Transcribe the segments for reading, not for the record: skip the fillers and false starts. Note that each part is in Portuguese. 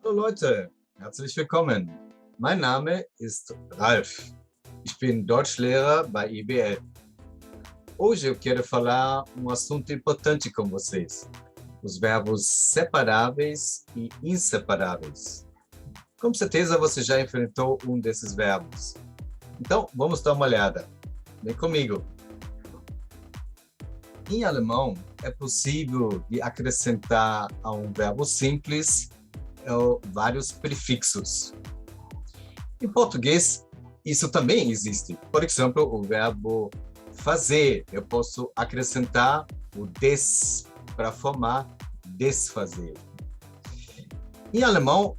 Hallo Leute, herzlich willkommen. Mein Name ist Ralf. Ich bin Deutschlehrer bei IBL. Hoje eu quero falar um assunto importante com vocês: os verbos separáveis e inseparáveis. Com certeza você já enfrentou um desses verbos. Então, vamos dar uma olhada. Vem comigo. Em alemão, é possível de acrescentar a um verbo simples vários prefixos. Em português, isso também existe. Por exemplo, o verbo fazer, eu posso acrescentar o des para formar desfazer. Em alemão,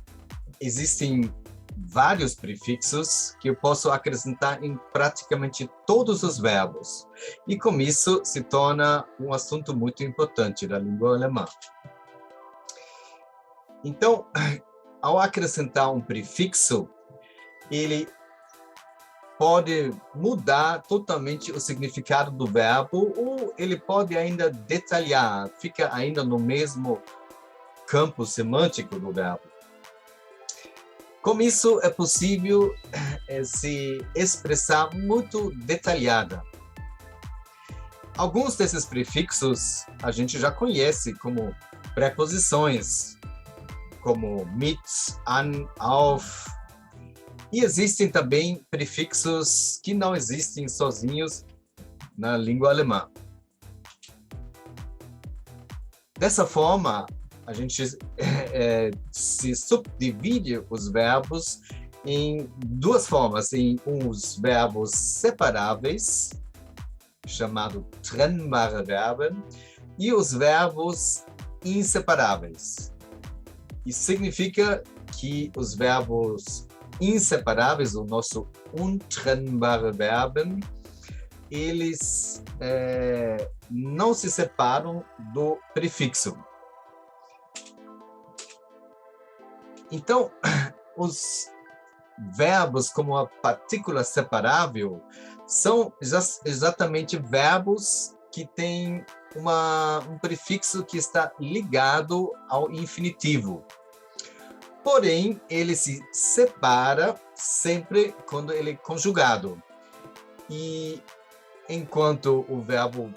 existem vários prefixos que eu posso acrescentar em praticamente todos os verbos. E com isso se torna um assunto muito importante da língua alemã. Então, ao acrescentar um prefixo, ele pode mudar totalmente o significado do verbo, ou ele pode ainda detalhar, fica ainda no mesmo campo semântico do verbo. Com isso, é possível se expressar muito detalhada. Alguns desses prefixos a gente já conhece como preposições, como mit, an, auf. E existem também prefixos que não existem sozinhos na língua alemã. Dessa forma, a gente se subdivide os verbos em duas formas, em os verbos separáveis, chamado trennbare Verben, e os verbos inseparáveis. Isso significa que os verbos inseparáveis, o nosso untrennbare Verben, eles não se separam do prefixo. Então, os verbos como a partícula separável são exatamente verbos que têm um prefixo que está ligado ao infinitivo. Porém, ele se separa sempre quando ele é conjugado. E enquanto o verbo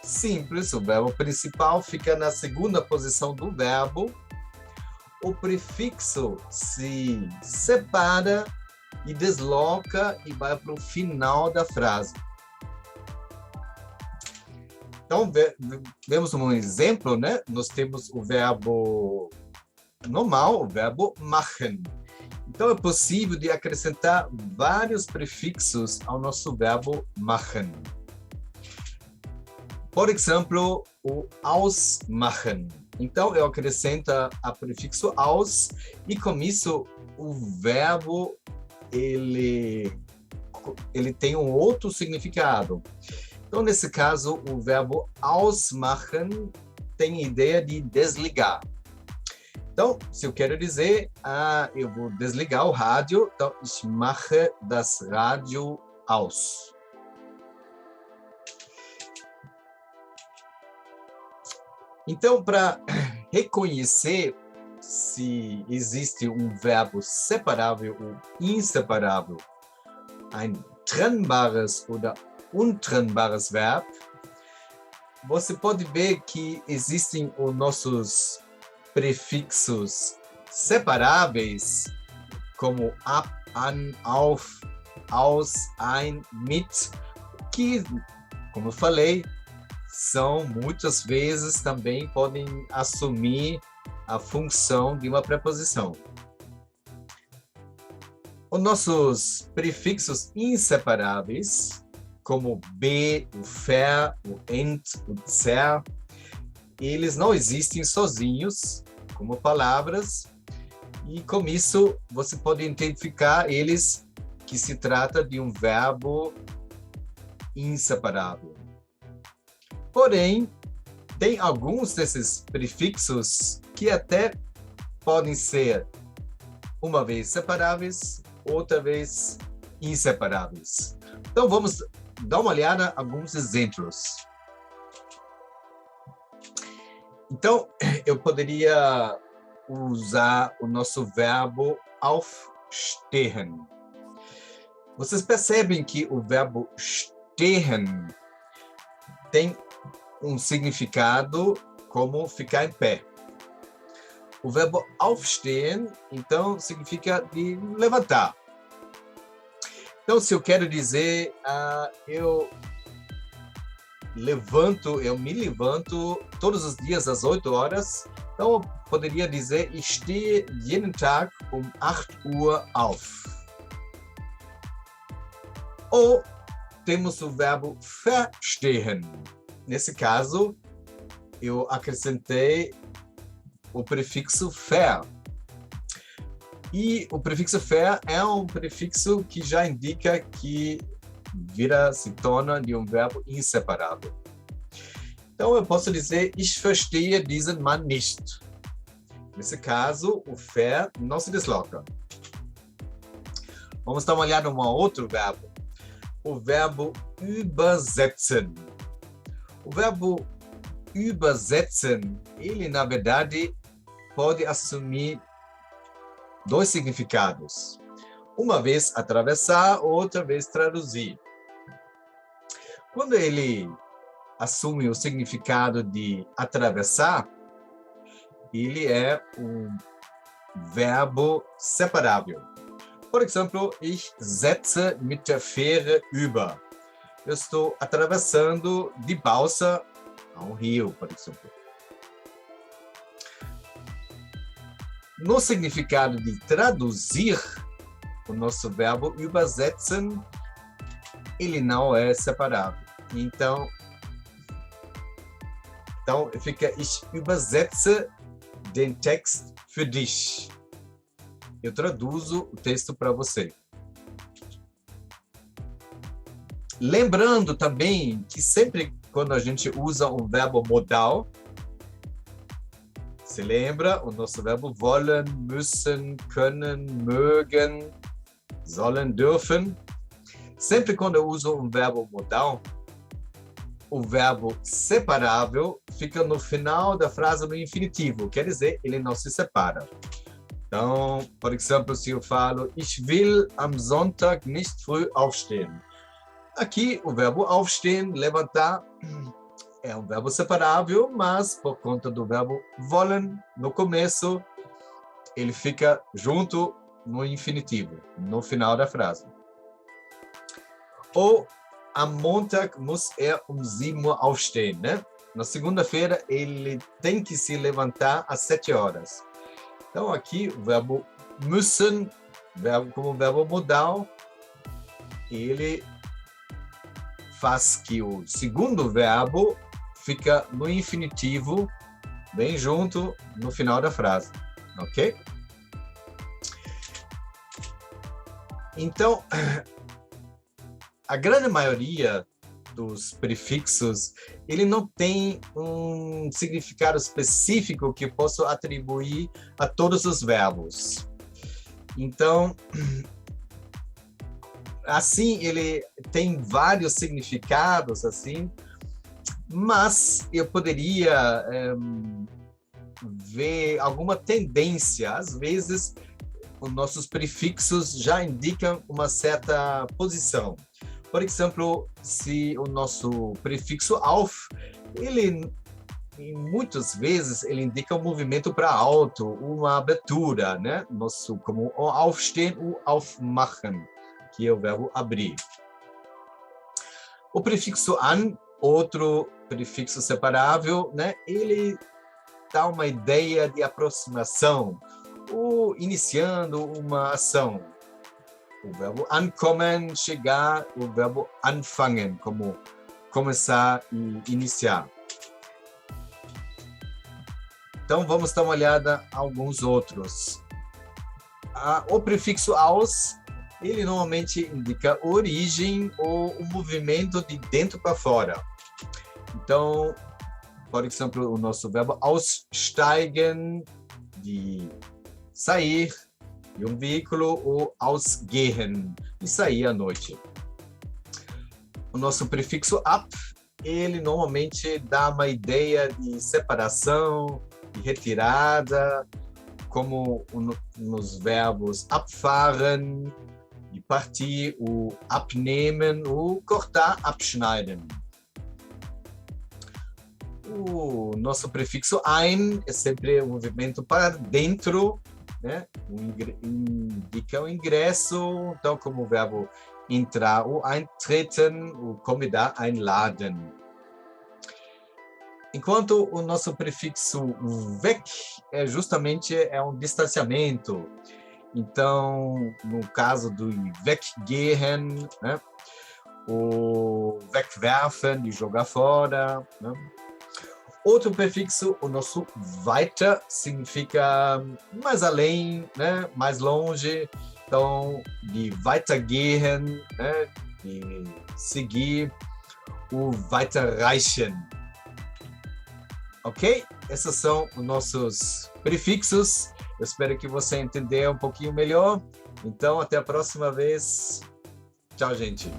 simples, o verbo principal, fica na segunda posição do verbo, o prefixo se separa e desloca e vai para o final da frase. Então, vemos um exemplo, né? Nós temos o verbo normal, o verbo machen. Então, é possível de acrescentar vários prefixos ao nosso verbo machen. Por exemplo, o ausmachen. Então, eu acrescento o prefixo aus e, com isso, o verbo ele tem um outro significado. Então, nesse caso, o verbo ausmachen tem a ideia de desligar. Então, se eu quero dizer, eu vou desligar o rádio, então, ich mache das Radio aus. Então, para reconhecer se existe um verbo separável ou inseparável, ein trennbares oder untrennbares Verb, você pode ver que existem os nossos prefixos separáveis, como ab, an, auf, aus, ein, mit, que, como eu falei, são muitas vezes também podem assumir a função de uma preposição. Os nossos prefixos inseparáveis, como be, o fer, o ent, o zer, eles não existem sozinhos como palavras, e com isso você pode identificar eles que se trata de um verbo inseparável. Porém, tem alguns desses prefixos que até podem ser uma vez separáveis, outra vez inseparáveis. Então, vamos dar uma olhada em alguns exemplos. Então, eu poderia usar o nosso verbo aufstehen. Vocês percebem que o verbo stehen tem um significado como ficar em pé. O verbo aufstehen, então, significa de levantar. Então, se eu quero dizer, eu me levanto todos os dias às 8 horas, então eu poderia dizer, ich stehe jeden Tag um 8 Uhr auf. Ou temos o verbo verstehen. Nesse caso, eu acrescentei o prefixo ver. E o prefixo ver é um prefixo que já indica que se torna de um verbo inseparável. Então, eu posso dizer, ich verstehe diesen Mann nicht. Nesse caso, o ver não se desloca. Vamos dar uma olhada em um outro verbo. O verbo übersetzen. O verbo übersetzen, ele, na verdade, pode assumir 2 significados. Uma vez atravessar, outra vez traduzir. Quando ele assume o significado de atravessar, ele é um verbo separável. Por exemplo, ich setze mit der Fähre über. Eu estou atravessando de balsa a um rio, por exemplo. No significado de traduzir, o nosso verbo übersetzen, ele não é separável. Então fica, ich übersetze den Text für dich. Eu traduzo o texto para você. Lembrando também que sempre quando a gente usa um verbo modal, se lembra o nosso verbo wollen, müssen, können, mögen, sollen, dürfen. Sempre quando eu uso um verbo modal, o verbo separável fica no final da frase no infinitivo, quer dizer, ele não se separa. Então, por exemplo, se eu falo, ich will am Sonntag nicht früh aufstehen. Aqui, o verbo aufstehen, levantar, é um verbo separável, mas por conta do verbo wollen, no começo, ele fica junto no infinitivo, no final da frase. Ou, am Montag muss um 7 Uhr aufstehen, né? Na segunda-feira, ele tem que se levantar às 7 horas. Então, aqui, o verbo müssen, como verbo modal, ele faz que o segundo verbo fica no infinitivo, bem junto no final da frase, ok? Então, a grande maioria dos prefixos, ele não tem um significado específico que eu posso atribuir a todos os verbos. Então, assim, ele tem vários significados, assim, mas eu poderia ver alguma tendência. Às vezes, os nossos prefixos já indicam uma certa posição. Por exemplo, se o nosso prefixo auf, ele, muitas vezes, ele indica um movimento para alto, uma abertura, né? Como o aufstehen, o aufmachen, que é o verbo abrir. O prefixo an, outro prefixo separável, né? Ele dá uma ideia de aproximação, ou iniciando uma ação. O verbo ankommen, chegar, o verbo anfangen, como começar e iniciar. Então, vamos dar uma olhada em alguns outros. O prefixo aus, ele normalmente indica origem ou o movimento de dentro para fora. Então, por exemplo, o nosso verbo aussteigen, de sair de um veículo, ou ausgehen, de sair à noite. O nosso prefixo ab, ele normalmente dá uma ideia de separação, de retirada, como nos verbos abfahren, de partir, o abnehmen, o cortar, abschneiden. O nosso prefixo ein é sempre um movimento para dentro, né? Indica o ingresso, então como o verbo entrar, o eintreten, o convidar, einladen. Enquanto o nosso prefixo weg é justamente um distanciamento. Então, no caso do weggehen, né? O wegwerfen, de jogar fora, né? Outro prefixo, o nosso weiter, significa mais além, né? Mais longe. Então, de weitergehen, né? De seguir, o weiterreichen. Ok? Esses são os nossos prefixos. Eu espero que você entenda um pouquinho melhor. Então, até a próxima vez. Tchau, gente.